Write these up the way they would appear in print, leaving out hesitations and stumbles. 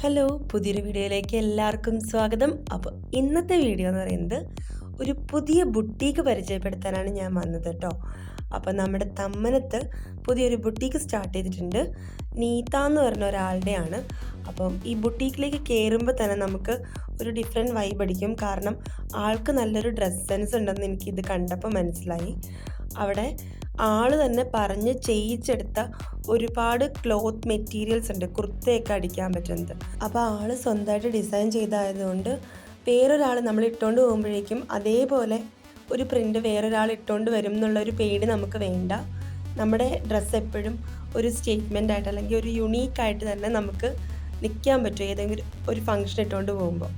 Hello, പുതിയൊരു വീഡിയോയിലേക്ക് എല്ലാവർക്കും സ്വാഗതം. അപ്പോൾ ഇന്നത്തെ വീഡിയോ എന്ന് പറയുന്നത് ഒരു പുതിയ ബുട്ടീക്ക് പരിചയപ്പെടുത്താനാണ് ഞാൻ വന്നത് കേട്ടോ. അപ്പോൾ നമ്മുടെ തമ്മനത്ത് പുതിയൊരു ബുട്ടീക്ക് സ്റ്റാർട്ട് ചെയ്തിട്ടുണ്ട്. നീത എന്ന് പറഞ്ഞ ഒരാളുടെയാണ്. അപ്പം ഈ ബുട്ടീക്കിലേക്ക് കയറുമ്പോൾ തന്നെ നമുക്ക് ഒരു ഡിഫറെൻറ്റ് വൈബ് അടിക്കും. കാരണം ആൾക്ക് നല്ലൊരു ഡ്രസ് സെൻസ് ഉണ്ടെന്ന് എനിക്കിത് കണ്ടപ്പോൾ മനസ്സിലായി. അവിടെ ആൾ തന്നെ പറഞ്ഞ് ചെയ്യിച്ചെടുത്ത ഒരുപാട് ക്ലോത്ത് മെറ്റീരിയൽസ് ഉണ്ട്, കുർത്തയൊക്കെ അടിക്കാൻ പറ്റുന്നത്. അപ്പോൾ ആൾ സ്വന്തമായിട്ട് ഡിസൈൻ ചെയ്തായതുകൊണ്ട് വേറൊരാൾ നമ്മൾ ഇട്ടുകൊണ്ട് പോകുമ്പോഴേക്കും അതേപോലെ ഒരു പ്രിൻ്റ് വേറൊരാൾ ഇട്ടുകൊണ്ട് വരും എന്നുള്ളൊരു പേടി നമുക്ക് വേണ്ട. നമ്മുടെ ഡ്രസ്സ് എപ്പോഴും ഒരു സ്റ്റേറ്റ്മെൻ്റ് ആയിട്ട് അല്ലെങ്കിൽ ഒരു യുണീക്കായിട്ട് തന്നെ നമുക്ക് നിൽക്കാൻ പറ്റും ഏതെങ്കിലും ഒരു ഫംഗ്ഷൻ ഇട്ടുകൊണ്ട് പോകുമ്പോൾ.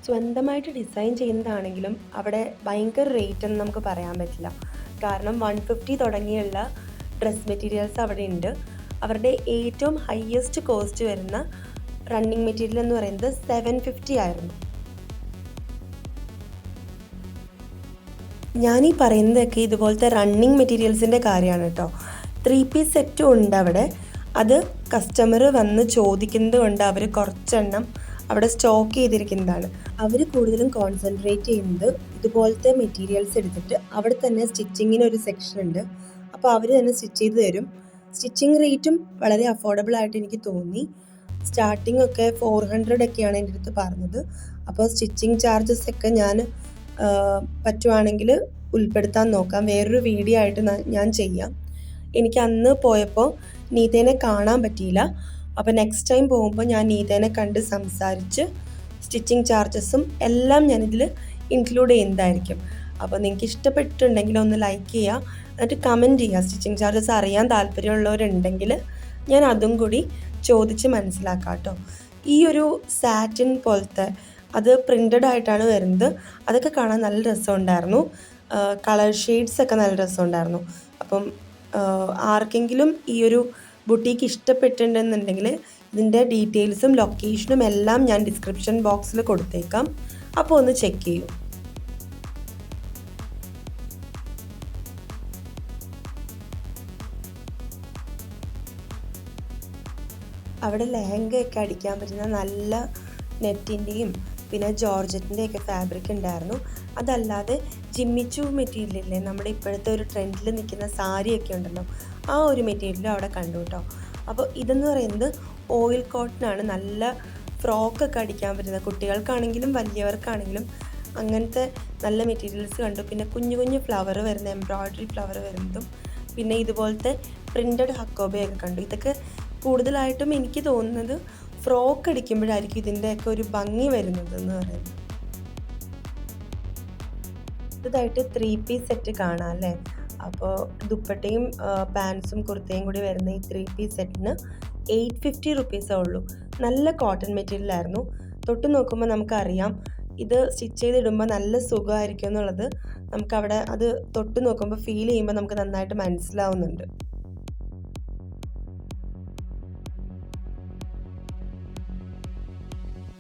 സ്വന്തമായിട്ട് ഡിസൈൻ ചെയ്യുന്നതാണെങ്കിലും അവിടെ ഭയങ്കര റേറ്റ് ഒന്നും നമുക്ക് പറയാൻ പറ്റില്ല. കാരണം 150 തുടങ്ങിയുള്ള ഡ്രസ് മെറ്റീരിയൽസ് അവിടെ ഉണ്ട്. അവരുടെ ഏറ്റവും ഹയസ്റ്റ് കോസ്റ്റ് വരുന്ന റണ്ണിങ് മെറ്റീരിയൽ എന്ന് പറയുന്നത് 750 ആയിരുന്നു. ഞാനീ പറയുന്നതൊക്കെ ഇതുപോലത്തെ റണ്ണിങ് മെറ്റീരിയൽസിൻ്റെ കാര്യമാണ് കേട്ടോ. 3 പീസ് സെറ്റും ഉണ്ട് അവിടെ. അത് കസ്റ്റമർ വന്ന് ചോദിക്കുന്നത് കൊണ്ട് അവർ കുറച്ചെണ്ണം അവിടെ സ്റ്റോക്ക് ചെയ്തിരിക്കുന്നതാണ്. അവർ കൂടുതലും കോൺസെൻട്രേറ്റ് ചെയ്യുന്നത് ഇതുപോലത്തെ മെറ്റീരിയൽസ് എടുത്തിട്ട് അവിടെ തന്നെ സ്റ്റിച്ചിങ്ങിന് ഒരു സെക്ഷൻ ഉണ്ട്. അപ്പോൾ അവർ തന്നെ സ്റ്റിച്ച് ചെയ്ത് തരും. സ്റ്റിച്ചിങ് റേറ്റും വളരെ അഫോർഡബിൾ ആയിട്ട് എനിക്ക് തോന്നി. സ്റ്റാർട്ടിംഗ് ഒക്കെ 400 ഒക്കെയാണ് എൻ്റെ അടുത്ത് പറഞ്ഞത്. അപ്പോൾ സ്റ്റിച്ചിങ് ചാർജസ് ഒക്കെ ഞാൻ പറ്റുവാണെങ്കിൽ ഉൾപ്പെടുത്താൻ നോക്കാം. വേറൊരു വീഡിയോ ആയിട്ട് ഞാൻ ചെയ്യാം. എനിക്ക് അന്ന് പോയപ്പോൾ നീതേനെ കാണാൻ പറ്റിയില്ല. അപ്പോൾ നെക്സ്റ്റ് ടൈം പോകുമ്പോൾ ഞാൻ നീതേനെ കണ്ട് സംസാരിച്ച് സ്റ്റിച്ചിങ് ചാർജസും എല്ലാം ഞാനിതിൽ ഇൻക്ലൂഡ് ചെയ്യുന്നതായിരിക്കും. അപ്പോൾ നിങ്ങൾക്ക് ഇഷ്ടപ്പെട്ടിട്ടുണ്ടെങ്കിൽ ഒന്ന് ലൈക്ക് ചെയ്യുക, എന്നിട്ട് കമൻറ്റ് ചെയ്യുക. സ്റ്റിച്ചിങ് ചാർജസ് അറിയാൻ താല്പര്യമുള്ളവരുണ്ടെങ്കിൽ ഞാൻ അതും കൂടി ചോദിച്ച് മനസ്സിലാക്കാം കേട്ടോ. ഈ ഒരു സാറ്റിൻ പോലത്തെ അത് പ്രിൻ്റഡ് ആയിട്ടാണ് വരുന്നത്. അതൊക്കെ കാണാൻ നല്ല രസമുണ്ടായിരുന്നു. കളർ ഷെയ്ഡ്സ് ഒക്കെ നല്ല രസമുണ്ടായിരുന്നു. അപ്പം ആർക്കെങ്കിലും ഈ ഒരു ബുട്ടീക്ക് ഇഷ്ടപ്പെട്ടിട്ടുണ്ടെന്നുണ്ടെങ്കിൽ ഇതിൻ്റെ ഡീറ്റെയിൽസും ലൊക്കേഷനും എല്ലാം ഞാൻ ഡിസ്ക്രിപ്ഷൻ ബോക്സിൽ കൊടുത്തേക്കാം. അപ്പോൾ ഒന്ന് ചെക്ക് ചെയ്യൂ. അവിടെ ലെഹങ്കയൊക്കെ അടിക്കാൻ പറ്റുന്ന നല്ല നെറ്റിൻ്റെയും പിന്നെ ജോർജറ്റിൻ്റെയൊക്കെ ഫാബ്രിക് ഉണ്ടായിരുന്നു. അതല്ലാതെ ജിമ്മിച്ചു മെറ്റീരിയലില്ലേ, നമ്മുടെ ഇപ്പോഴത്തെ ഒരു ട്രെൻഡിൽ നിൽക്കുന്ന സാരിയൊക്കെ ഉണ്ടല്ലോ, ആ ഒരു മെറ്റീരിയലും അവിടെ കണ്ടു കേട്ടോ. അപ്പോൾ ഇതെന്ന് പറയുന്നത് ഓയിൽ കോട്ടൺ ആണ്. നല്ല ഫ്രോക്കൊക്കെ അടിക്കാൻ പറ്റുന്ന, കുട്ടികൾക്കാണെങ്കിലും വലിയവർക്കാണെങ്കിലും അങ്ങനത്തെ നല്ല മെറ്റീരിയൽസ് കണ്ടു. പിന്നെ കുഞ്ഞു കുഞ്ഞു ഫ്ലവർ വരുന്ന, എംബ്രോയ്ഡറി ഫ്ലവർ വരുന്നതും പിന്നെ ഇതുപോലത്തെ പ്രിൻ്റഡ് ഹക്കോബയൊക്കെ കണ്ടു. ഇതൊക്കെ കൂടുതലായിട്ടും എനിക്ക് തോന്നുന്നത് ഫ്രോക്ക് അടിക്കുമ്പോഴായിരിക്കും ഇതിൻ്റെയൊക്കെ ഒരു ഭംഗി വരുന്നത് എന്ന് പറയുന്നത്. ഇതായിട്ട് 3 പീസ് സെറ്റ് കാണാം അല്ലേ. അപ്പോൾ ദുപ്പട്ടയും പാൻസും കുർത്തയും കൂടി വരുന്ന ഈ 3 പീസ് സെറ്റിന് 850 റുപ്പീസേ ഉള്ളൂ. നല്ല കോട്ടൺ മെറ്റീരിയലായിരുന്നു. തൊട്ട് നോക്കുമ്പോൾ നമുക്കറിയാം ഇത് സ്റ്റിച്ച് ചെയ്തിടുമ്പോൾ നല്ല സുഖമായിരിക്കും എന്നുള്ളത് നമുക്കവിടെ അത് തൊട്ട് നോക്കുമ്പോൾ ഫീൽ ചെയ്യുമ്പോൾ നമുക്ക് നന്നായിട്ട് മനസ്സിലാവുന്നുണ്ട്.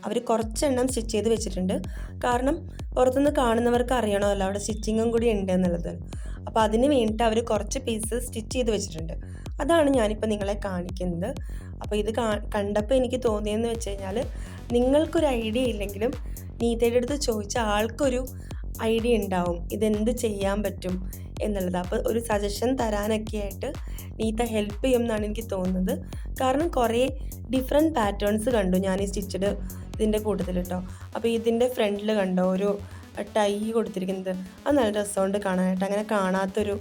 അവർ കുറച്ചെണ്ണം സ്റ്റിച്ച് ചെയ്ത് വെച്ചിട്ടുണ്ട്. കാരണം പുറത്തുനിന്ന് കാണുന്നവർക്ക് അറിയണമല്ലോ അവിടെ സ്റ്റിച്ചിങ്ങും കൂടി ഉണ്ട് എന്നുള്ളത്. അപ്പോൾ അതിന് വേണ്ടിയിട്ട് അവർ കുറച്ച് പീസ് സ്റ്റിച്ച് ചെയ്ത് വെച്ചിട്ടുണ്ട്. അതാണ് ഞാനിപ്പോൾ നിങ്ങളെ കാണിക്കുന്നത്. അപ്പോൾ ഇത് കണ്ടപ്പോൾ എനിക്ക് തോന്നിയെന്ന് വെച്ച് കഴിഞ്ഞാൽ, നിങ്ങൾക്കൊരു ഐഡിയ ഇല്ലെങ്കിലും നീതയുടെ അടുത്ത് ചോദിച്ചാൽ ആൾക്കൊരു ഐഡിയ ഉണ്ടാവും ഇതെന്ത് ചെയ്യാൻ പറ്റും എന്നുള്ളത്. അപ്പോൾ ഒരു സജഷൻ തരാനൊക്കെ ആയിട്ട് നീത ഹെൽപ്പ് ചെയ്യും എന്നാണ് എനിക്ക് തോന്നുന്നത്. കാരണം കുറേ ഡിഫറെൻറ്റ് പാറ്റേൺസ് കണ്ടു ഞാൻ ഈ സ്റ്റിച്ചഡ് ഇതിൻ്റെ കൂട്ടത്തിൽ കേട്ടോ. അപ്പോൾ ഇതിൻ്റെ ഫ്രണ്ടിൽ കണ്ടോ ഒരു ടൈ കൊടുത്തിരിക്കുന്നത്, അത് നല്ല രസമുണ്ട് കാണാനായിട്ട്. അങ്ങനെ കാണാത്തൊരു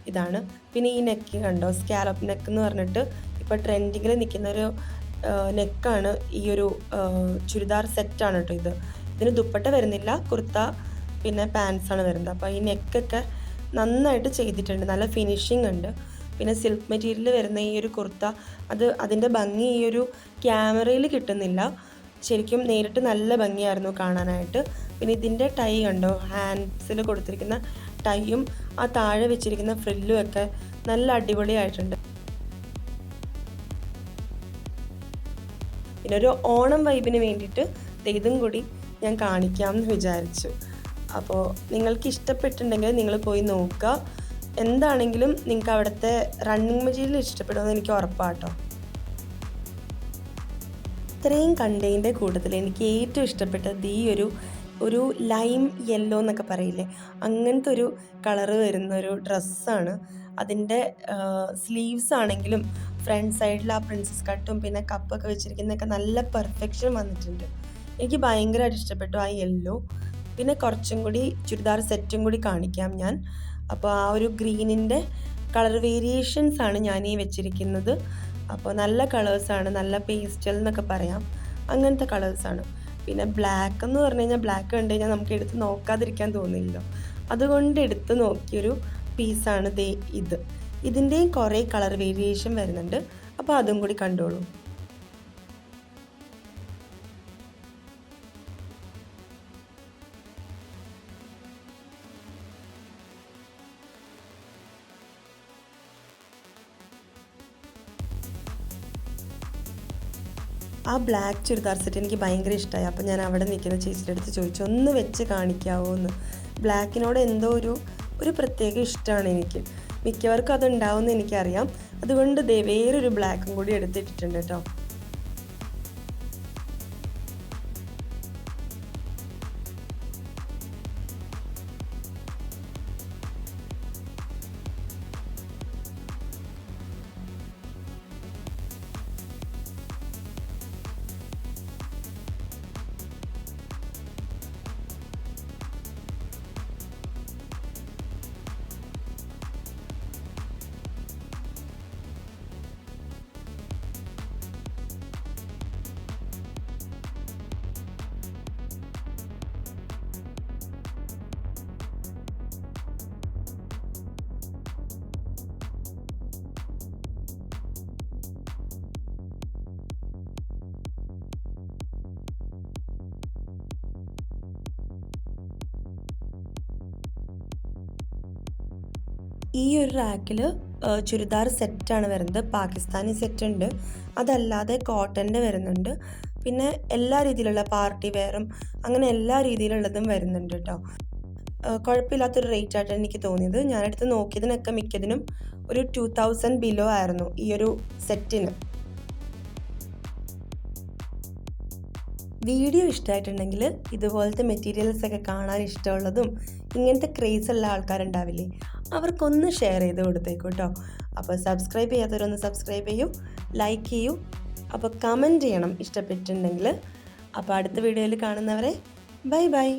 ഇതാണ്. പിന്നെ ഈ നെക്ക് കണ്ടോ, സ്കാലപ്പ് നെക്ക് എന്ന് പറഞ്ഞിട്ട് ഇപ്പോൾ ട്രെൻഡിങ്ങിൽ നിൽക്കുന്നൊരു നെക്കാണ്. ഈ ഒരു ചുരിദാർ സെറ്റാണ് കേട്ടോ ഇത്. ഇതിന് ദുപ്പട്ട വരുന്നില്ല, കുർത്ത പിന്നെ പാൻസാണ് വരുന്നത്. അപ്പോൾ ഈ നെക്കൊക്കെ നന്നായിട്ട് ചെയ്തിട്ടുണ്ട്, നല്ല ഫിനിഷിംഗ് ഉണ്ട്. പിന്നെ സിൽക്ക് മെറ്റീരിയൽ വരുന്ന ഈ ഒരു കുർത്ത, അതിൻ്റെ ഭംഗി ഈ ഒരു ക്യാമറയിൽ കിട്ടുന്നില്ല. ശരിക്കും നേരിട്ട് നല്ല ഭംഗിയായിരുന്നു കാണാനായിട്ട്. പിന്നെ ഇതിൻ്റെ ടൈ കണ്ടോ, ഹാൻഡ്സിൽ കൊടുത്തിരിക്കുന്ന ടൈയും ആ താഴെ വെച്ചിരിക്കുന്ന ഫ്രില്ലും ഒക്കെ നല്ല അടിപൊളിയായിട്ടുണ്ട്. പിന്നെ ഒരു ഓണം വൈബിന് വേണ്ടിയിട്ട് ഇതും കൂടി ഞാൻ കാണിക്കാമെന്ന് വിചാരിച്ചു. അപ്പോൾ നിങ്ങൾക്ക് ഇഷ്ടപ്പെട്ടിട്ടുണ്ടെങ്കിൽ നിങ്ങൾ പോയി നോക്കുക. എന്താണെങ്കിലും നിങ്ങൾക്ക് അവിടുത്തെ റണ്ണിങ് മെറ്റീരിയൽ ഇഷ്ടപ്പെടുമെന്ന് എനിക്ക് ഉറപ്പാട്ടോ. ഇത്രയും കണ്ടതിൻ്റെ കൂട്ടത്തിൽ എനിക്ക് ഏറ്റവും ഇഷ്ടപ്പെട്ടത് ഈ ഒരു ലൈം യെല്ലോ എന്നൊക്കെ പറയില്ലേ, അങ്ങനത്തെ ഒരു കളറ് വരുന്ന ഒരു ഡ്രസ്സാണ്. അതിൻ്റെ സ്ലീവ്സ് ആണെങ്കിലും ഫ്രണ്ട് സൈഡിൽ ആ പ്രിൻസസ് കട്ടും പിന്നെ കപ്പൊക്കെ വെച്ചിരിക്കുന്നതൊക്കെ നല്ല പെർഫെക്ഷൻ വന്നിട്ടുണ്ട്. എനിക്ക് ഭയങ്കരമായിട്ട് ഇഷ്ടപ്പെട്ടു ആ യെല്ലോ. പിന്നെ കുറച്ചും കൂടി ചുരിദാർ സെറ്റും കൂടി കാണിക്കാം ഞാൻ. അപ്പോൾ ആ ഒരു ഗ്രീനിൻ്റെ കളർ വേരിയേഷൻസ് ആണ് ഞാൻ ഈ വെച്ചിരിക്കുന്നത്. അപ്പോൾ നല്ല കളേഴ്സാണ്, നല്ല പേസ്റ്റൽ എന്നൊക്കെ പറയാം, അങ്ങനത്തെ കളേഴ്സാണ്. പിന്നെ ബ്ലാക്ക് എന്ന് പറഞ്ഞു കഴിഞ്ഞാൽ ബ്ലാക്ക് കണ്ടു കഴിഞ്ഞാൽ നമുക്ക് എടുത്ത് നോക്കാതിരിക്കാൻ തോന്നില്ലല്ലോ, അതുകൊണ്ട് എടുത്ത് നോക്കിയൊരു പീസാണ് ഇത്. ഇതിൻ്റെയും കുറേ കളർ വേരിയേഷൻ വരുന്നുണ്ട്, അപ്പോൾ അതും കൂടി കണ്ടോളൂ. ആ ബ്ലാക്ക് ചുരിദാർ സെറ്റ് എനിക്ക് ഭയങ്കര ഇഷ്ടമായി. അപ്പോൾ ഞാൻ അവിടെ നിൽക്കുന്ന ചേച്ചിയുടെ അടുത്ത് ചോദിച്ചു, ഒന്ന് വെച്ച് കാണിക്കാവോ എന്ന്. ബ്ലാക്കിനോട് എന്തോ ഒരു പ്രത്യേക ഇഷ്ടമാണ് എനിക്ക്. മിക്കവർക്കും അതുണ്ടാവുമെന്ന് എനിക്കറിയാം, അതുകൊണ്ട് വേറൊരു ബ്ലാക്കും കൂടി എടുത്തിട്ടിട്ടുണ്ട് കേട്ടോ. ഈ ഒരു റാക്കിൽ ചുരിദാർ സെറ്റാണ് വരുന്നത്. പാകിസ്ഥാനി സെറ്റ് ഉണ്ട്, അതല്ലാതെ കോട്ടൻ്റെ വരുന്നുണ്ട്, പിന്നെ എല്ലാ രീതിയിലുള്ള പാർട്ടി വെയറും അങ്ങനെ എല്ലാ രീതിയിലുള്ളതും വരുന്നുണ്ട് കേട്ടോ. കുഴപ്പമില്ലാത്തൊരു റേറ്റ് ആയിട്ട് എനിക്ക് തോന്നിയത്. ഞാനെടുത്ത് നോക്കിയതിനൊക്കെ മിക്കതിനും ഒരു 2000 ബിലോ ആയിരുന്നു ഈ ഒരു സെറ്റിന്. വീഡിയോ ഇഷ്ടമായിട്ടുണ്ടെങ്കിൽ ഇതുപോലത്തെ മെറ്റീരിയൽസൊക്കെ കാണാൻ ഇഷ്ടമുള്ളതും ഇങ്ങനത്തെ ക്രേസ് ഉള്ള ആൾക്കാരുണ്ടാവില്ലേ, അവർക്കൊന്ന് ഷെയർ ചെയ്ത് കൊടുത്തേക്കും കേട്ടോ. അപ്പോൾ സബ്സ്ക്രൈബ് ചെയ്യാത്തവരൊന്ന് സബ്സ്ക്രൈബ് ചെയ്യൂ, ലൈക്ക് ചെയ്യൂ, അപ്പോൾ കമൻറ്റ് ചെയ്യണം ഇഷ്ടപ്പെട്ടിട്ടുണ്ടെങ്കിൽ. അപ്പോൾ അടുത്ത വീഡിയോയിൽ കാണുന്നവരെ ബൈ ബൈ.